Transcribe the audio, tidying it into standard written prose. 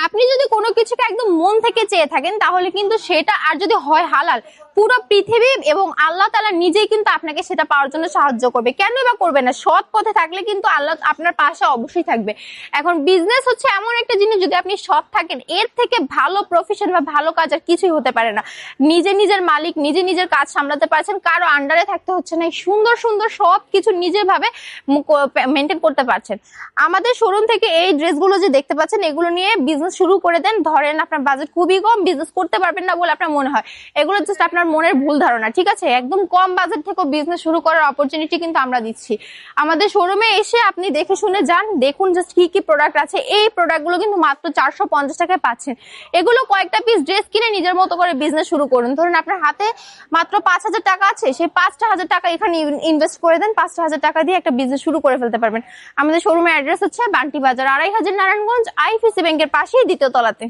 আপনি যদি কোনো কিছুকে একদম মন থেকে চেয়ে থাকেন তাহলে কিন্তু সেটা, আর যদি হয় হালাল, পুরো পৃথিবী এবং আল্লাহ তাআলা নিজেই কিন্তু আপনাকে সেটা পাওয়ার জন্য সাহায্য করবে। কেন বা করবে না? সৎ পথে থাকলে কিন্তু আল্লাহ আপনার পাশে অবশ্যই থাকবে। এখন বিজনেস হচ্ছে এমন একটা জিনিস, যদি আপনি সৎ থাকেন, এর থেকে ভালো প্রফেশন বা ভালো কাজ আর কিছুই হতে পারে না। নিজের মালিক, নিজের কাজ সামলাতে পারছেন, কারো আন্ডারে থাকতে হচ্ছে না, সুন্দর সুন্দর সব কিছু নিজের ভাবে মেনটেন করতে পারছেন। আমাদের শোরুম থেকে এই ড্রেসগুলো যে দেখতে পাচ্ছেন, এগুলো নিয়ে বিজনেস শুরু করে দেন। ধরেন আপনার বাজেট খুবই কম, বিজনেস করতে পারবেন না বলে আপনার মনে হয়, এগুলো জাস্ট আপনার মনের ভুল ধারণা, ঠিক আছে? একদম কম বাজেট থেকেও বিজনেস শুরু করার অপরচুনিটি কিন্তু আমরা দিচ্ছি। আমাদের শোরুমে এসে আপনি দেখে শুনে যান, দেখুন জাস্ট কি কি প্রোডাক্ট আছে। এই প্রোডাক্টগুলো কিন্তু মাত্র 450 টাকায় পাচ্ছেন। এগুলো কয়েকটা পিস ড্রেস কিনে নিজের মতো করে বিজনেস শুরু করুন। ধরুন আপনার হাতে মাত্র 5000 টাকা আছে, সেই 5000 টাকা এখানে ইনভেস্ট করে দেন, 5000 টাকা দিয়ে একটা বিজনেস শুরু করে ফেলতে পারবেন। আমাদের শোরুমের অ্যাড্রেস হচ্ছে বান্টি বাজার, 2500 নারায়ণগঞ্জ, আইএফএসি ব্যাংকের পাশেই দ্বিতীয় তলাতে।